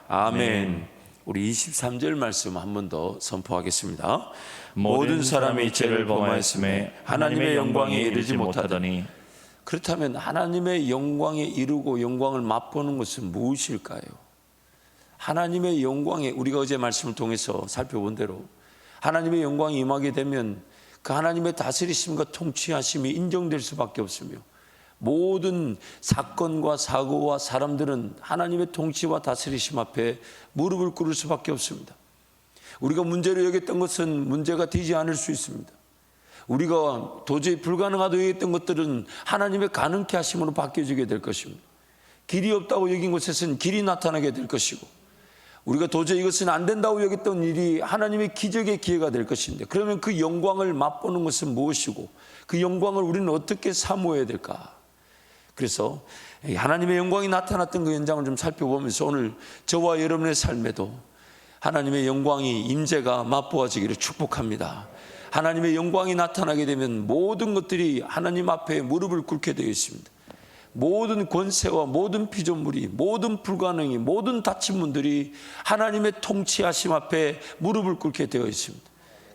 아멘. 우리 23절 말씀 한 번 더 선포하겠습니다. 모든 사람이 죄를 범하였음에 하나님의 영광에 이르지 못하더니. 그렇다면 하나님의 영광에 이르고 영광을 맛보는 것은 무엇일까요? 하나님의 영광에, 우리가 어제 말씀을 통해서 살펴본 대로 하나님의 영광이 임하게 되면 그 하나님의 다스리심과 통치하심이 인정될 수밖에 없으며, 모든 사건과 사고와 사람들은 하나님의 통치와 다스리심 앞에 무릎을 꿇을 수밖에 없습니다. 우리가 문제로 여겼던 것은 문제가 되지 않을 수 있습니다. 우리가 도저히 불가능하다고 여겼던 것들은 하나님의 가능케 하심으로 바뀌어지게 될 것입니다. 길이 없다고 여긴 곳에서는 길이 나타나게 될 것이고, 우리가 도저히 이것은 안 된다고 여겼던 일이 하나님의 기적의 기회가 될 것인데, 그러면 그 영광을 맛보는 것은 무엇이고 그 영광을 우리는 어떻게 사모해야 될까? 그래서 하나님의 영광이 나타났던 그 현장을 좀 살펴보면서 오늘 저와 여러분의 삶에도 하나님의 영광이 임재가 맛보아지기를 축복합니다. 하나님의 영광이 나타나게 되면 모든 것들이 하나님 앞에 무릎을 꿇게 되어 있습니다. 모든 권세와 모든 피조물이, 모든 불가능이, 모든 닫힌 문들이 하나님의 통치하심 앞에 무릎을 꿇게 되어 있습니다.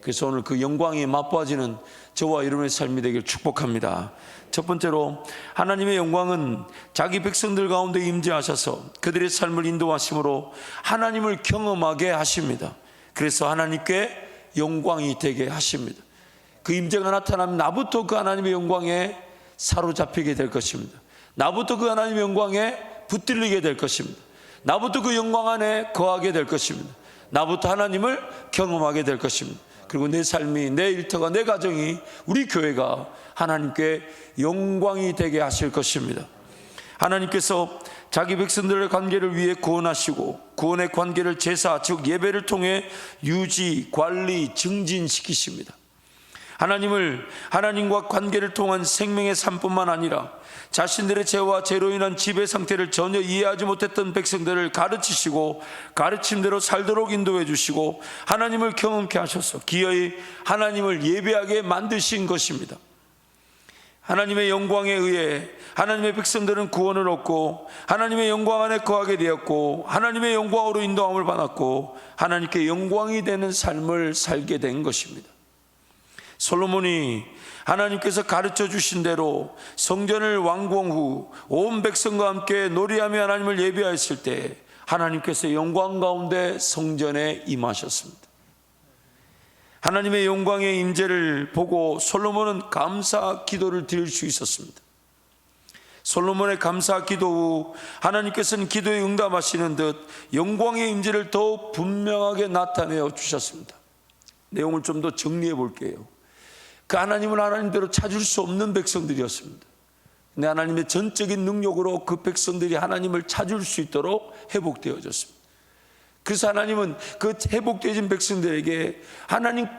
그래서 오늘 그 영광이 맛보아지는 저와 여러분의 삶이 되길 축복합니다. 첫 번째로, 하나님의 영광은 자기 백성들 가운데 임재하셔서 그들의 삶을 인도하심으로 하나님을 경험하게 하십니다. 그래서 하나님께 영광이 되게 하십니다. 그 임재가 나타나면 나부터 그 하나님의 영광에 사로잡히게 될 것입니다. 나부터 그 하나님의 영광에 붙들리게 될 것입니다. 나부터 그 영광 안에 거하게 될 것입니다. 나부터 하나님을 경험하게 될 것입니다. 그리고 내 삶이, 내 일터가, 내 가정이, 우리 교회가 하나님께 영광이 되게 하실 것입니다. 하나님께서 자기 백성들의 관계를 위해 구원하시고, 구원의 관계를 제사, 즉 예배를 통해 유지, 관리, 증진시키십니다. 하나님과 관계를 통한 생명의 삶뿐만 아니라 자신들의 죄와 죄로 인한 지배 상태를 전혀 이해하지 못했던 백성들을 가르치시고 가르침대로 살도록 인도해 주시고 하나님을 경험케 하셔서 기어이 하나님을 예배하게 만드신 것입니다. 하나님의 영광에 의해 하나님의 백성들은 구원을 얻고 하나님의 영광 안에 거하게 되었고, 하나님의 영광으로 인도함을 받았고, 하나님께 영광이 되는 삶을 살게 된 것입니다. 솔로몬이 하나님께서 가르쳐 주신 대로 성전을 완공 후 온 백성과 함께 노래하며 하나님을 예배하였을 때 하나님께서 영광 가운데 성전에 임하셨습니다. 하나님의 영광의 임재를 보고 솔로몬은 감사 기도를 드릴 수 있었습니다. 솔로몬의 감사 기도 후 하나님께서는 기도에 응답하시는 듯 영광의 임재를 더욱 분명하게 나타내어 주셨습니다. 내용을 좀 더 정리해 볼게요. 그 하나님은 하나님대로 찾을 수 없는 백성들이었습니다. 근데 하나님의 전적인 능력으로 그 백성들이 하나님을 찾을 수 있도록 회복되어졌습니다. 그래서 하나님은 그 회복되어진 백성들에게 하나님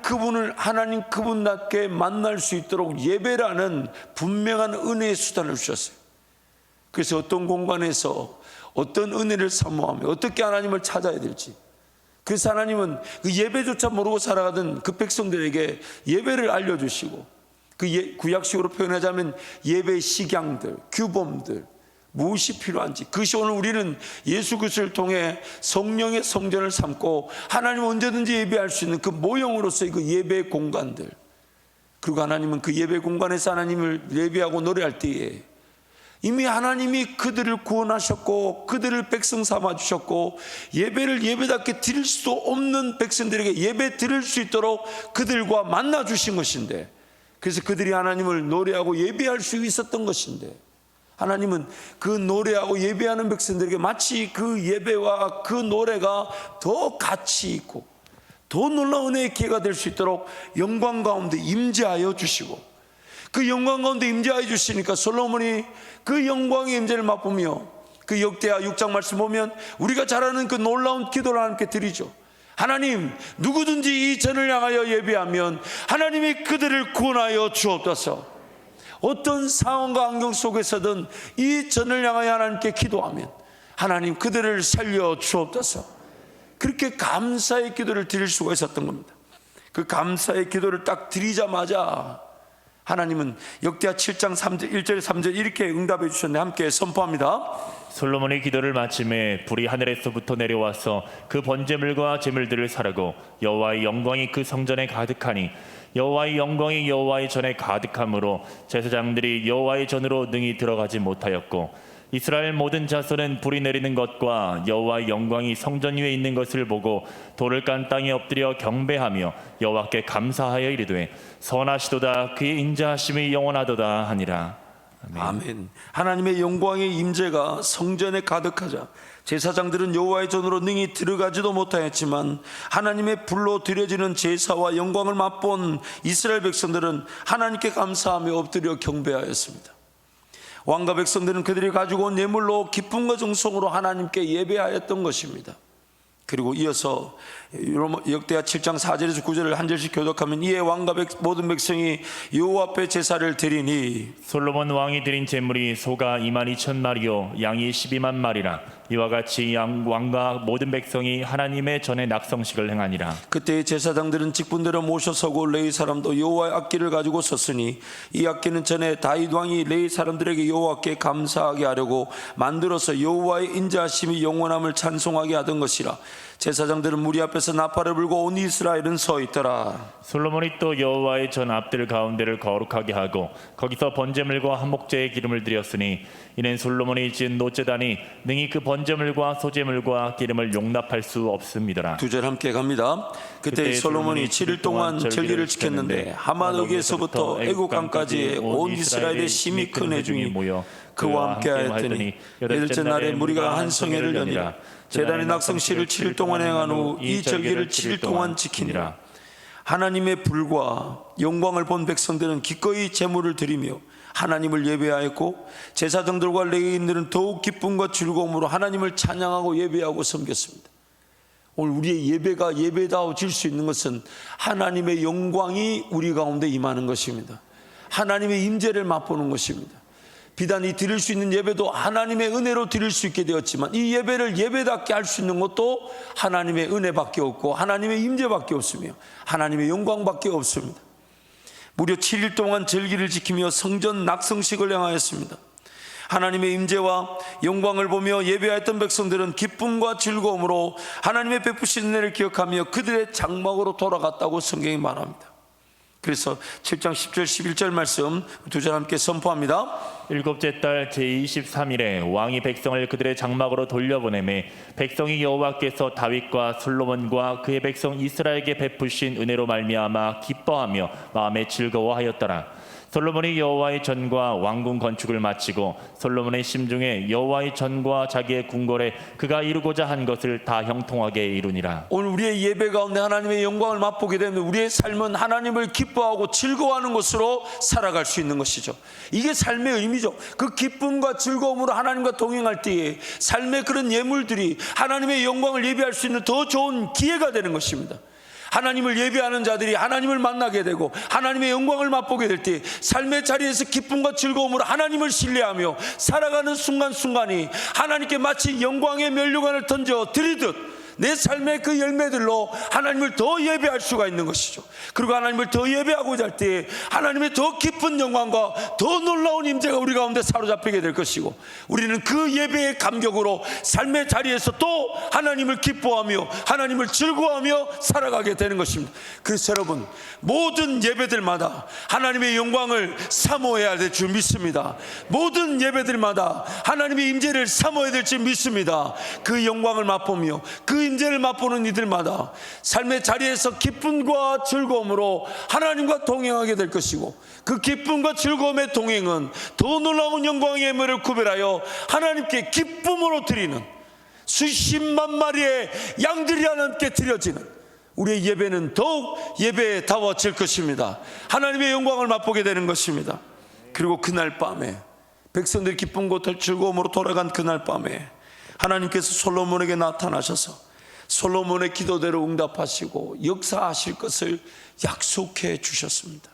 그분답게 만날 수 있도록 예배라는 분명한 은혜의 수단을 주셨어요. 그래서 어떤 공간에서 어떤 은혜를 사모하며 어떻게 하나님을 찾아야 될지, 그래서 하나님은 그 예배조차 모르고 살아가던 그 백성들에게 예배를 알려주시고, 그 구약식으로 표현하자면 예배 식양들, 규범들, 무엇이 필요한지, 그것이 오늘 우리는 예수 그리스도를 통해 성령의 성전을 삼고 하나님 언제든지 예배할 수 있는 그 모형으로서의 그 예배 공간들, 그리고 하나님은 그 예배 공간에서 하나님을 예배하고 노래할 때에 이미 하나님이 그들을 구원하셨고 그들을 백성 삼아주셨고, 예배를 예배답게 드릴 수 없는 백성들에게 예배 드릴 수 있도록 그들과 만나 주신 것인데, 그래서 그들이 하나님을 노래하고 예배할 수 있었던 것인데, 하나님은 그 노래하고 예배하는 백성들에게 마치 그 예배와 그 노래가 더 가치 있고 더 놀라운 은혜의 기회가 될 수 있도록 영광 가운데 임재하여 주시고, 그 영광 가운데 임재하여 주시니까 솔로몬이 그 영광의 임재를 맛보며, 그 역대하 6장 말씀 보면 우리가 잘 아는 그 놀라운 기도를 하나님께 드리죠. 하나님, 누구든지 이 전을 향하여 예배하면 하나님이 그들을 구원하여 주옵소서. 어떤 상황과 환경 속에서든 이 전을 향하여 하나님께 기도하면 하나님 그들을 살려 주옵소서. 그렇게 감사의 기도를 드릴 수가 있었던 겁니다. 그 감사의 기도를 딱 드리자마자 하나님은 역대하 7장 1절 3절 이렇게 응답해 주셨는데 함께 선포합니다. 솔로몬의 기도를 마침에 불이 하늘에서부터 내려와서 그 번제물과 제물들을 사르고 여호와의 영광이 그 성전에 가득하니 여호와의 영광이 여호와의 전에 가득함으로 제사장들이 여호와의 전으로 능히 들어가지 못하였고 이스라엘 모든 자손은 불이 내리는 것과 여호와의 영광이 성전 위에 있는 것을 보고 돌을 깐 땅에 엎드려 경배하며 여호와께 감사하여 이르되 선하시도다 그의 인자하심이 영원하도다 하니라. 아멘. 하나님의 영광의 임재가 성전에 가득하자 제사장들은 여호와의 전으로 능히 들어가지도 못하였지만 하나님의 불로 드려지는 제사와 영광을 맛본 이스라엘 백성들은 하나님께 감사하며 엎드려 경배하였습니다. 왕과 백성들은 그들이 가지고 온 예물로 기쁨과 정성으로 하나님께 예배하였던 것입니다. 그리고 이어서 역대하 7장 4절에서 9절을 한 절씩 교독하면 이에 왕과 모든 백성이 여호와 앞에 제사를 드리니 솔로몬 왕이 드린 제물이 소가 22,000마리요 양이 12만 마리라. 이와 같이 왕과 모든 백성이 하나님의 전에 낙성식을 행하니라. 그때 제사장들은 직분대로 모셔서고 레위 사람도 여호와의 악기를 가지고 섰으니 이 악기는 전에 다윗 왕이 레위 사람들에게 여호와께 감사하게 하려고 만들어서 여호와의 인자하심이 영원함을 찬송하게 하던 것이라. 제사장들은 무리 앞에서 나팔을 불고 온 이스라엘은 서 있더라. 솔로몬이 또 여호와의 전 앞들 가운데를 거룩하게 하고 거기서 번제물과 한목제의 기름을 드렸으니 이는 솔로몬이 지은 노제단이 능히 그 번제물과 소제물과 기름을 용납할 수 없음이더라. 두 절 함께 갑니다. 그때 솔로몬이 7일 동안 절기를 지켰는데 하만 어귀에서부터 애국 강까지 온 이스라엘의 심히 큰 회중이 모여 그와 함께 하였더니 여덟째 날에 무리가 한 성회를 여니라. 제단의 낙성식을 7일 동안 행한 후 이 절기를 7일 동안 지키니라. 하나님의 불과 영광을 본 백성들은 기꺼이 제물을 드리며 하나님을 예배하였고 제사장들과 레위인들은 더욱 기쁨과 즐거움으로 하나님을 찬양하고 예배하고 섬겼습니다. 오늘 우리의 예배가 예배다워질 수 있는 것은 하나님의 영광이 우리 가운데 임하는 것입니다. 하나님의 임재를 맛보는 것입니다. 비단 이 드릴 수 있는 예배도 하나님의 은혜로 드릴 수 있게 되었지만 이 예배를 예배답게 할 수 있는 것도 하나님의 은혜밖에 없고 하나님의 임재밖에 없으며 하나님의 영광밖에 없습니다. 무려 7일 동안 절기를 지키며 성전 낙성식을 행하였습니다. 하나님의 임재와 영광을 보며 예배하였던 백성들은 기쁨과 즐거움으로 하나님의 베푸신 은혜를 기억하며 그들의 장막으로 돌아갔다고 성경이 말합니다. 그래서 7장 10절 11절 말씀 두 절 함께 선포합니다. 일곱째 달 제23일에 왕이 백성을 그들의 장막으로 돌려보내매 백성이 여호와께서 다윗과 솔로몬과 그의 백성 이스라엘에게 베푸신 은혜로 말미암아 기뻐하며 마음에 즐거워하였더라. 솔로몬이 여호와의 전과 왕궁 건축을 마치고 솔로몬의 심중에 여호와의 전과 자기의 궁궐에 그가 이루고자 한 것을 다 형통하게 이루니라. 오늘 우리의 예배 가운데 하나님의 영광을 맛보게 되면 우리의 삶은 하나님을 기뻐하고 즐거워하는 것으로 살아갈 수 있는 것이죠. 이게 삶의 의미죠. 그 기쁨과 즐거움으로 하나님과 동행할 때에 삶의 그런 예물들이 하나님의 영광을 예배할 수 있는 더 좋은 기회가 되는 것입니다. 하나님을 예배하는 자들이 하나님을 만나게 되고 하나님의 영광을 맛보게 될 때 삶의 자리에서 기쁨과 즐거움으로 하나님을 신뢰하며 살아가는 순간순간이 하나님께 마치 영광의 면류관을 던져 드리듯 내 삶의 그 열매들로 하나님을 더 예배할 수가 있는 것이죠. 그리고 하나님을 더 예배하고자 할 때 하나님의 더 깊은 영광과 더 놀라운 임재가 우리 가운데 사로잡히게 될 것이고 우리는 그 예배의 감격으로 삶의 자리에서 또 하나님을 기뻐하며 하나님을 즐거워하며 살아가게 되는 것입니다. 그래서 여러분 모든 예배들마다 하나님의 영광을 사모해야 될 줄 믿습니다. 모든 예배들마다 하나님의 임재를 사모해야 될 줄 믿습니다. 그 영광을 맛보며 그 임재를 맛보는 이들마다 삶의 자리에서 기쁨과 즐거움으로 하나님과 동행하게 될 것이고 그 기쁨과 즐거움의 동행은 더 놀라운 영광의 예물을 구별하여 하나님께 기쁨으로 드리는 수십만 마리의 양들이 하나님께 드려지는 우리의 예배는 더욱 예배다워질 것입니다. 하나님의 영광을 맛보게 되는 것입니다. 그리고 그날 밤에 백성들이 기쁨과 즐거움으로 돌아간 그날 밤에 하나님께서 솔로몬에게 나타나셔서 솔로몬의 기도대로 응답하시고 역사하실 것을 약속해 주셨습니다.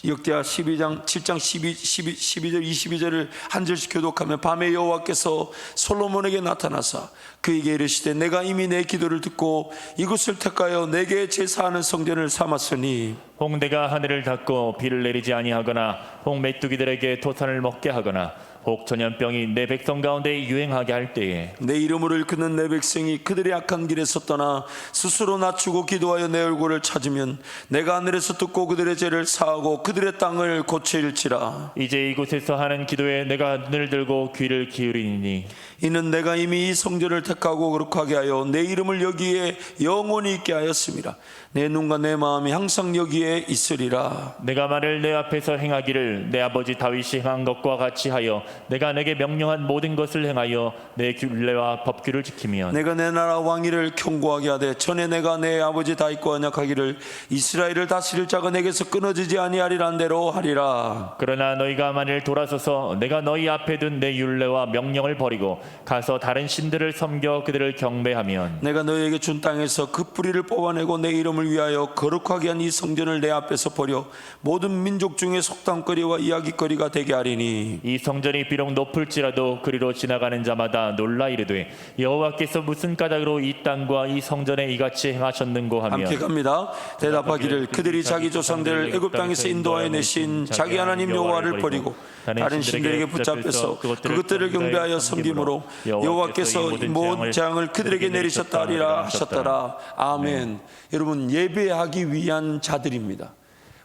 역대하 7장 12절 22절을 한 절씩 교독하면 밤에 여호와께서 솔로몬에게 나타나사 그에게 이르시되 내가 이미 내 기도를 듣고 이곳을 택하여 내게 제사하는 성전을 삼았으니 홍대가 하늘을 닫고 비를 내리지 아니하거나 홍 메뚜기들에게 토산을 먹게 하거나 혹 전염병이 내 백성 가운데 유행하게 할 때에 내 이름을 일컫는 내 백성이 그들의 악한 길에서 떠나 스스로 낮추고 기도하여 내 얼굴을 찾으면 내가 하늘에서 듣고 그들의 죄를 사하고 그들의 땅을 고칠지라. 이제 이곳에서 하는 기도에 내가 눈을 들고 귀를 기울이니 이는 내가 이미 이 성전을 택하고 거룩하게 하여 내 이름을 여기에 영원히 있게 하였습니다. 내 눈과 내 마음이 항상 여기에 있으리라. 내가 말을 내 앞에서 행하기를 내 아버지 다윗이 행한 것과 같이 하여 내가 내게 명령한 모든 것을 행하여 내 율례와 법규를 지키면 내가 내 나라 왕위를 견고하게 하되 전에 내가 내 아버지 다윗과 언약하기를 이스라엘을 다스릴 자가 내게서 끊어지지 아니하리란 대로 하리라. 그러나 너희가 만일 돌아서서 내가 너희 앞에 둔 내 율례와 명령을 버리고 가서 다른 신들을 섬겨 그들을 경배하면 내가 너희에게 준 땅에서 그 뿌리를 뽑아내고 내 이름을 위하여 거룩하게 한 이 성전을 내 앞에서 버려 모든 민족 중에 속담거리와 이야기거리가 되게 하리니 이 성전이 비록 높을지라도 그리로 지나가는 자마다 놀라 이르되 여호와께서 무슨 까닭으로 이 땅과 이 성전에 이같이 행하셨는고 하며 함께 갑니다. 대답하기를 그들이 자기 조상들을 애굽 땅에서 인도하여 내신 자기 하나님 여호와를 버리고 다른 신들에게 붙잡혀서 그것들을 경배하여 섬김으로 여호와께서 모든 재앙을 그들에게 내리셨다 하리라 하셨더라. 아멘. 여러분, 예배하기 위한 자들입니다.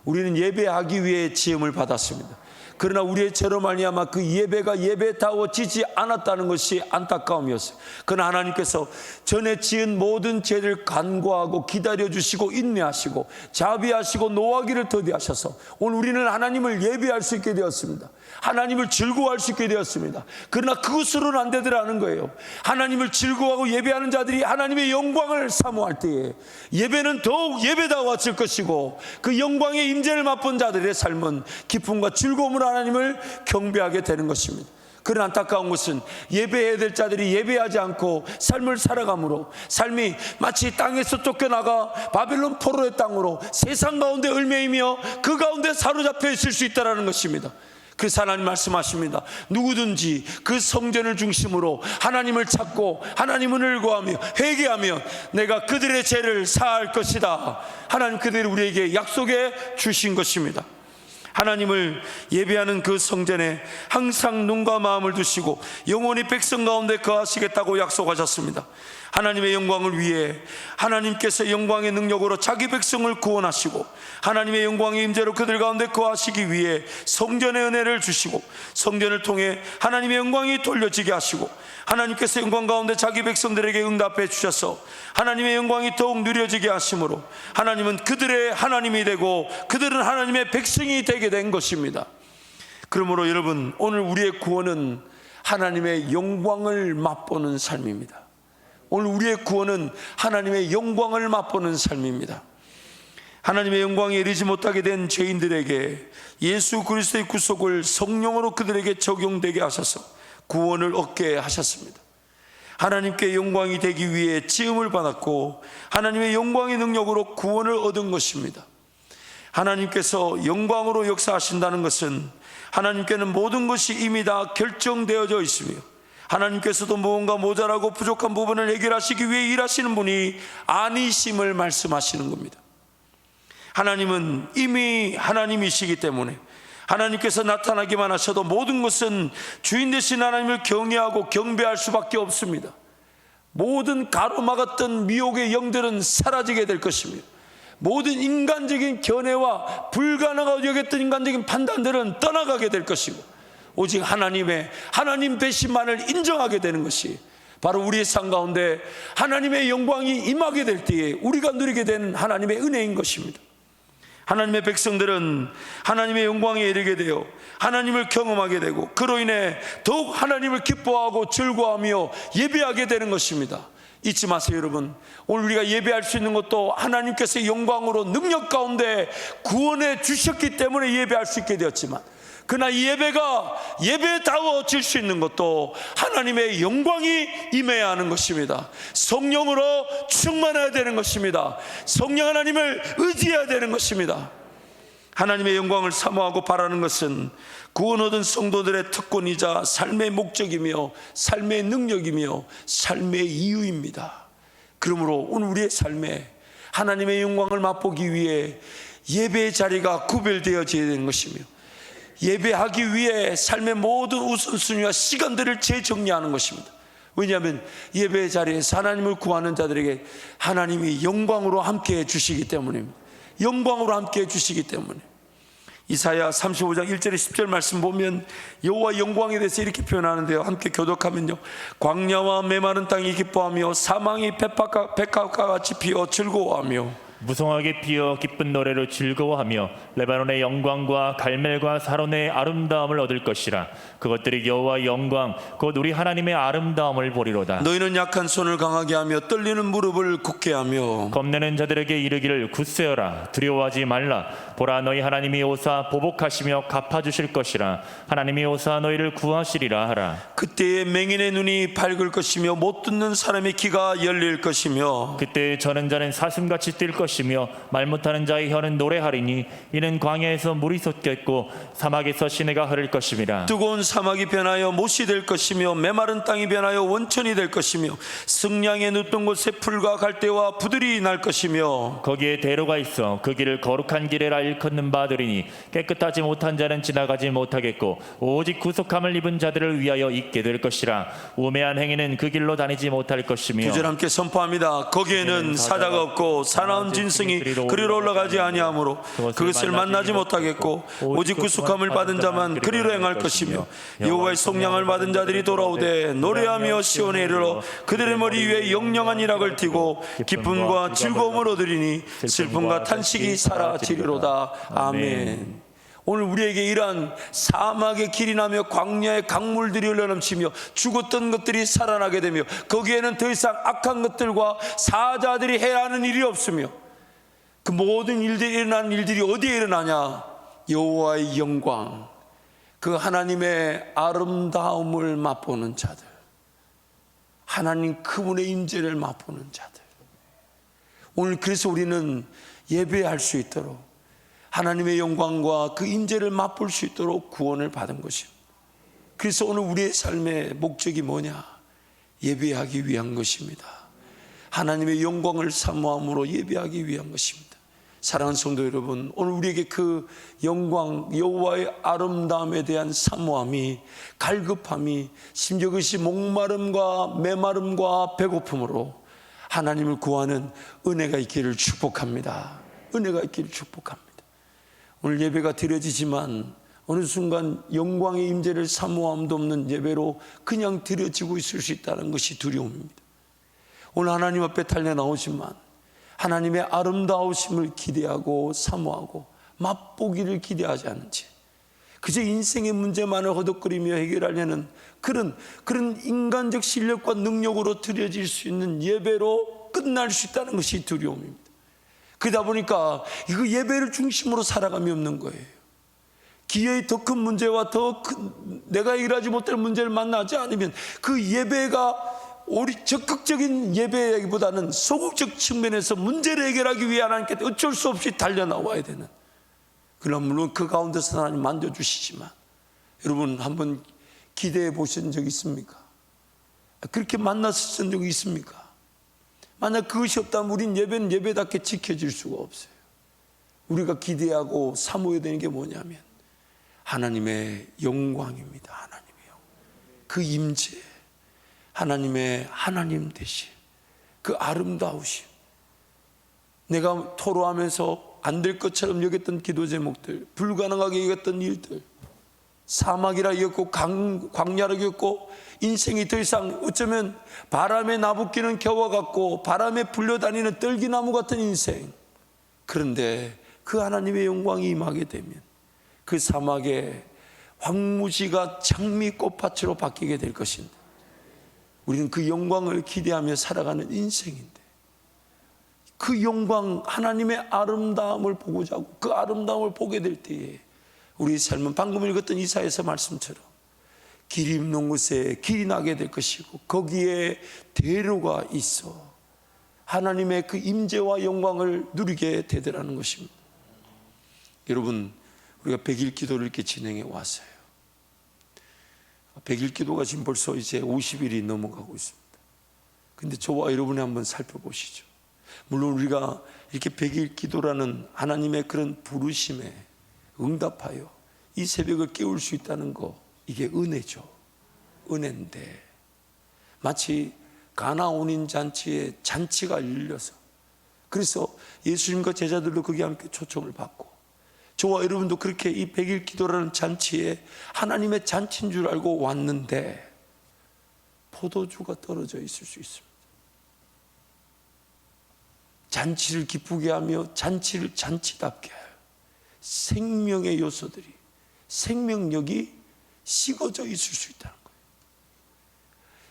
우리는 예배하기 위해 지음을 받았습니다. 그러나 우리의 죄로 말미암아 그 예배가 예배다워지지 않았다는 것이 안타까움이었어요. 그러나 하나님께서 전에 지은 모든 죄를 간구하고 기다려주시고 인내하시고 자비하시고 노하기를 더디하셔서 오늘 우리는 하나님을 예배할 수 있게 되었습니다. 하나님을 즐거워할 수 있게 되었습니다. 그러나 그것으로는 안 되더라는 거예요. 하나님을 즐거워하고 예배하는 자들이 하나님의 영광을 사모할 때에 예배는 더욱 예배다워질 것이고 그 영광의 임재를 맛본 자들의 삶은 기쁨과 즐거움으로 하나님을 경배하게 되는 것입니다. 그런 안타까운 것은 예배해야 될 자들이 예배하지 않고 삶을 살아감으로 삶이 마치 땅에서 쫓겨나가 바벨론 포로의 땅으로 세상 가운데 얽매이며 그 가운데 사로잡혀 있을 수 있다는 것입니다. 그래서 하나님 말씀하십니다. 누구든지 그 성전을 중심으로 하나님을 찾고 하나님을 의거하며 회개하며 내가 그들의 죄를 사할 것이다. 하나님 그들이 우리에게 약속해 주신 것입니다. 하나님을 예배하는 그 성전에 항상 눈과 마음을 두시고 영원히 백성 가운데 거하시겠다고 약속하셨습니다. 하나님의 영광을 위해 하나님께서 영광의 능력으로 자기 백성을 구원하시고 하나님의 영광의 임재로 그들 가운데 거하시기 위해 성전의 은혜를 주시고 성전을 통해 하나님의 영광이 돌려지게 하시고 하나님께서 영광 가운데 자기 백성들에게 응답해 주셔서 하나님의 영광이 더욱 누려지게 하심으로 하나님은 그들의 하나님이 되고 그들은 하나님의 백성이 되게 된 것입니다. 그러므로 여러분, 오늘 우리의 구원은 하나님의 영광을 맛보는 삶입니다. 오늘 우리의 구원은 하나님의 영광을 맛보는 삶입니다. 하나님의 영광에 이르지 못하게 된 죄인들에게 예수 그리스도의 구속을 성령으로 그들에게 적용되게 하셔서 구원을 얻게 하셨습니다. 하나님께 영광이 되기 위해 지음을 받았고 하나님의 영광의 능력으로 구원을 얻은 것입니다. 하나님께서 영광으로 역사하신다는 것은 하나님께는 모든 것이 이미 다 결정되어져 있으며 하나님께서도 무언가 모자라고 부족한 부분을 해결하시기 위해 일하시는 분이 아니심을 말씀하시는 겁니다. 하나님은 이미 하나님이시기 때문에 하나님께서 나타나기만 하셔도 모든 것은 주인 되신 하나님을 경외하고 경배할 수밖에 없습니다. 모든 가로막았던 미혹의 영들은 사라지게 될 것입니다. 모든 인간적인 견해와 불가능하다고 여겼던 인간적인 판단들은 떠나가게 될 것이고 오직 하나님 배신만을 인정하게 되는 것이 바로 우리의 삶 가운데 하나님의 영광이 임하게 될 때에 우리가 누리게 된 하나님의 은혜인 것입니다. 하나님의 백성들은 하나님의 영광에 이르게 되어 하나님을 경험하게 되고 그로 인해 더욱 하나님을 기뻐하고 즐거워하며 예배하게 되는 것입니다. 잊지 마세요, 여러분. 오늘 우리가 예배할 수 있는 것도 하나님께서 영광으로 능력 가운데 구원해 주셨기 때문에 예배할 수 있게 되었지만 그러나 이 예배가 예배다워질 수 있는 것도 하나님의 영광이 임해야 하는 것입니다. 성령으로 충만해야 되는 것입니다. 성령 하나님을 의지해야 되는 것입니다. 하나님의 영광을 사모하고 바라는 것은 구원 얻은 성도들의 특권이자 삶의 목적이며 삶의 능력이며 삶의 이유입니다. 그러므로 오늘 우리의 삶에 하나님의 영광을 맛보기 위해 예배의 자리가 구별되어져야 되는 것이며, 예배하기 위해 삶의 모든 우선순위와 시간들을 재정리하는 것입니다. 왜냐하면 예배의 자리에서 하나님을 구하는 자들에게 하나님이 영광으로 함께해 주시기 때문입니다. 영광으로 함께해 주시기 때문에. 이사야 35장 1절에 10절 말씀 보면 여호와 영광에 대해서 이렇게 표현하는데요, 함께 교독하면요, 광야와 메마른 땅이 기뻐하며 사망이 백합과 같이 피어 즐거워하며 무성하게 피어 기쁜 노래로 즐거워하며 레바논의 영광과 갈멜과 사론의 아름다움을 얻을 것이라. 그것들이 여호와의 영광 곧 우리 하나님의 아름다움을 보리로다. 너희는 약한 손을 강하게 하며 떨리는 무릎을 굳게 하며 겁내는 자들에게 이르기를 굳세어라, 두려워하지 말라. 보라, 너희 하나님이 오사 보복하시며 갚아주실 것이라. 하나님이 오사 너희를 구하시리라 하라. 그때에 맹인의 눈이 밝을 것이며 못 듣는 사람의 귀가 열릴 것이며 그때 저는 자는 사슴같이 뛸 것이며 말 못하는 자의 혀는 노래하리니 이는 광야에서 물이 솟겠고 사막에서 시내가 흐를 것임이라. 뜨거운 사막이 변하여 못이 될 것이며 메마른 땅이 변하여 원천이 될 것이며 승량에 눕던 곳에 풀과 갈대와 부들이 날 것이며 거기에 대로가 있어 그 길을 거룩한 길이라 일컫는 바들이니 깨끗하지 못한 자는 지나가지 못하겠고 오직 구속함을 입은 자들을 위하여 있게 될 것이라. 우매한 행위는 그 길로 다니지 못할 것이며. 2절 함께 선포합니다. 거기에는 사자가 없고 사나운 진승이 그리로 올라가지 아니하므로 그것을 만나지 못하겠고 오직 구속함을 받은 자만 그리로 행할 것이며 여호와의 속량을 받은 자들이 돌아오되 노래하며 시온에 이르러 그들의 머리 위에 영영한 일락을 띠고 기쁨과 즐거움을 얻으리니 슬픔과 탄식이 사라지리로다. 아멘. 오늘 우리에게 이러한 사막의 길이 나며 광야의 강물들이 흘러넘치며 죽었던 것들이 살아나게 되며 거기에는 더 이상 악한 것들과 사자들이 해야 하는 일이 없으며 그 모든 일들이 일어나는 일들이 어디에 일어나냐? 여호와의 영광, 그 하나님의 아름다움을 맛보는 자들, 하나님 그분의 임재를 맛보는 자들. 오늘 그래서 우리는 예배할 수 있도록 하나님의 영광과 그 임재를 맛볼 수 있도록 구원을 받은 것입니다. 그래서 오늘 우리의 삶의 목적이 뭐냐? 예배하기 위한 것입니다. 하나님의 영광을 사모함으로 예배하기 위한 것입니다. 사랑하는 성도 여러분, 오늘 우리에게 그 영광, 여호와의 아름다움에 대한 사모함이, 갈급함이, 심지어 그것이 목마름과 메마름과 배고픔으로 하나님을 구하는 은혜가 있기를 축복합니다. 은혜가 있기를 축복합니다. 오늘 예배가 드려지지만 어느 순간 영광의 임재를 사모함도 없는 예배로 그냥 드려지고 있을 수 있다는 것이 두려움입니다. 오늘 하나님 앞에 달려 나오지만 하나님의 아름다우심을 기대하고 사모하고 맛보기를 기대하지 않은지 그저 인생의 문제만을 허덕거리며 해결하려는 그런 인간적 실력과 능력으로 드려질 수 있는 예배로 끝날 수 있다는 것이 두려움입니다. 그러다 보니까 이거 예배를 중심으로 살아감이 없는 거예요. 기회의 더 큰 문제와 더 큰 내가 해결하지 못할 문제를 만나지 않으면 그 예배가 우리 적극적인 예배보다는 소극적 측면에서 문제를 해결하기 위해 하나님께 어쩔 수 없이 달려나와야 되는, 그러나 물론 그 가운데서 하나님 만져주시지만 여러분 한번 기대해 보신 적 있습니까? 그렇게 만났었던 적이 있습니까? 만약 그것이 없다면 우린 예배는 예배답게 지켜질 수가 없어요. 우리가 기대하고 사모해야 되는 게 뭐냐면 하나님의 영광입니다. 하나님의 영광, 그 임재, 하나님의 하나님 되심, 그 아름다우심. 내가 토로하면서 안 될 것처럼 여겼던 기도 제목들, 불가능하게 여겼던 일들, 사막이라 여겼고 광야라 여겼고 인생이 더 이상 어쩌면 바람에 나부끼는 겨와 같고 바람에 불려다니는 떨기나무 같은 인생. 그런데 그 하나님의 영광이 임하게 되면 그 사막의 황무지가 장미꽃밭으로 바뀌게 될 것인데 우리는 그 영광을 기대하며 살아가는 인생인데 그 영광, 하나님의 아름다움을 보고자 하고 그 아름다움을 보게 될 때에 우리의 삶은 방금 읽었던 이사야서 말씀처럼 길이 있는 곳에 길이 나게 될 것이고 거기에 대로가 있어 하나님의 그 임재와 영광을 누리게 되더라는 것입니다. 여러분, 우리가 100일 기도를 이렇게 진행해 왔어요. 100일 기도가 지금 벌써 이제 50일이 넘어가고 있습니다. 근데 저와 여러분이 한번 살펴보시죠. 물론 우리가 이렇게 100일 기도라는 하나님의 그런 부르심에 응답하여 이 새벽을 깨울 수 있다는 거, 이게 은혜죠. 은혜인데 마치 가나 혼인 잔치에 잔치가 열려서, 그래서 예수님과 제자들도 거기에 함께 초청을 받고, 저와 여러분도 그렇게 이 100일 기도라는 잔치에 하나님의 잔치인 줄 알고 왔는데 포도주가 떨어져 있을 수 있습니다. 잔치를 기쁘게 하며 잔치를 잔치답게 하여 생명의 요소들이, 생명력이 식어져 있을 수 있다는 거예요.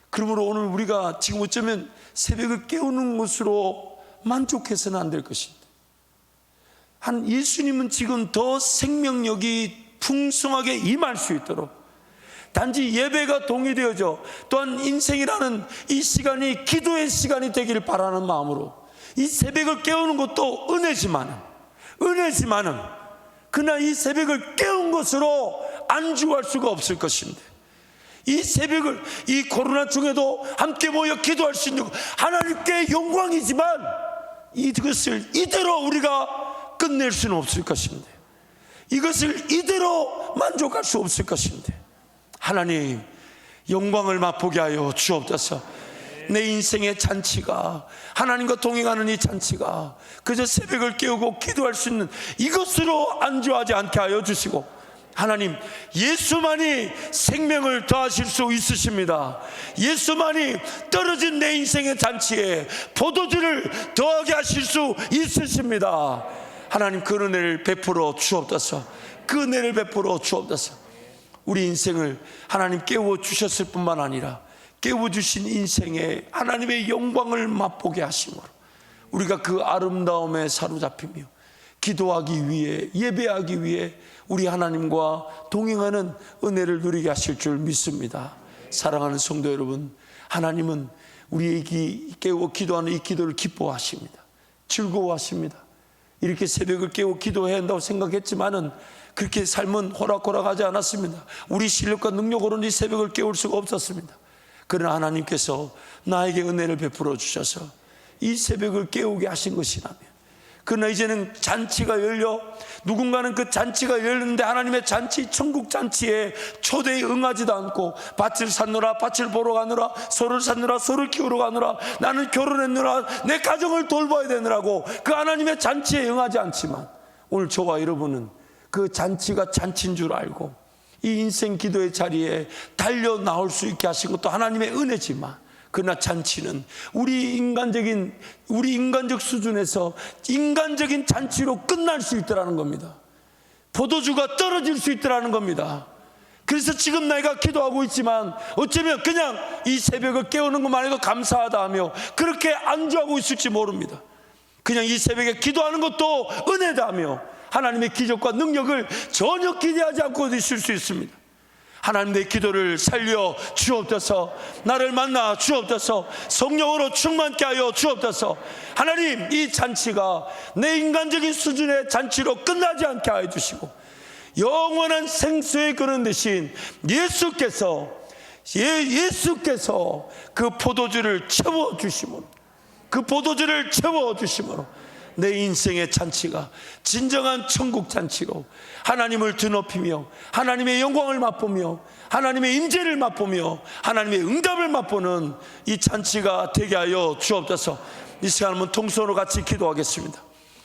그러므로 오늘 우리가 지금 어쩌면 새벽을 깨우는 것으로 만족해서는 안 될 것입니다. 예수님은 지금 더 생명력이 풍성하게 임할 수 있도록, 단지 예배가 동의되어져 또한 인생이라는 이 시간이 기도의 시간이 되기를 바라는 마음으로 이 새벽을 깨우는 것도 은혜지만은 그러나 이 새벽을 깨운 것으로 안주할 수가 없을 것인데, 이 새벽을 이 코로나 중에도 함께 모여 기도할 수 있는 하나님께 영광이지만 이것을 이대로 우리가 끝낼 수는 없을 것인데, 이것을 이대로 만족할 수 없을 것인데, 하나님 영광을 맛보게 하여 주옵소서. 내 인생의 잔치가, 하나님과 동행하는 이 잔치가 그저 새벽을 깨우고 기도할 수 있는 이것으로 안주하지 않게 하여 주시고, 하나님 예수만이 생명을 더하실 수 있으십니다. 예수만이 떨어진 내 인생의 잔치에 포도주를 더하게 하실 수 있으십니다. 하나님 그 은혜를 베풀어 주옵소서. 그 은혜를 베풀어 주옵소서. 우리 인생을 하나님 깨워 주셨을 뿐만 아니라 깨워주신 인생에 하나님의 영광을 맛보게 하심으로 우리가 그 아름다움에 사로잡히며 기도하기 위해, 예배하기 위해 우리 하나님과 동행하는 은혜를 누리게 하실 줄 믿습니다. 사랑하는 성도 여러분, 하나님은 우리의 깨워 기도하는 이 기도를 기뻐하십니다. 즐거워하십니다. 이렇게 새벽을 깨워 기도해야 한다고 생각했지만은 그렇게 삶은 호락호락하지 않았습니다. 우리 실력과 능력으로는 이 새벽을 깨울 수가 없었습니다. 그러나 하나님께서 나에게 은혜를 베풀어 주셔서 이 새벽을 깨우게 하신 것이라면, 그러나 이제는 잔치가 열려 누군가는 그 잔치가 열렸는데 하나님의 잔치, 천국 잔치에 초대에 응하지도 않고 밭을 샀느라 밭을 보러 가느라, 소를 샀느라 소를 키우러 가느라, 나는 결혼했느라 내 가정을 돌봐야 되느라고 그 하나님의 잔치에 응하지 않지만, 오늘 저와 여러분은 그 잔치가 잔치인 줄 알고 이 인생 기도의 자리에 달려 나올 수 있게 하신 것도 하나님의 은혜지만, 그러나 잔치는 우리 인간적 수준에서 인간적인 잔치로 끝날 수 있더라는 겁니다. 포도주가 떨어질 수 있더라는 겁니다. 그래서 지금 내가 기도하고 있지만 어쩌면 그냥 이 새벽을 깨우는 것만 해도 감사하다 하며 그렇게 안주하고 있을지 모릅니다. 그냥 이 새벽에 기도하는 것도 은혜다 하며 하나님의 기적과 능력을 전혀 기대하지 않고 있을 수 있습니다. 하나님 내 기도를 살려 주옵소서. 나를 만나 주옵소서. 성령으로 충만케 하여 주옵소서. 하나님 이 잔치가 내 인간적인 수준의 잔치로 끝나지 않게 하여 주시고, 영원한 생수의 그런 대신 예수께서 그 포도주를 채워주심으로, 그 포도주를 채워주심으로 내 인생의 잔치가 진정한 천국 잔치로 하나님을 드높이며 하나님의 영광을 맛보며 하나님의 임재를 맛보며 하나님의 응답을 맛보는 이 잔치가 되게 하여 주옵소서. 이 시간 한번 통성으로 같이 기도하겠습니다.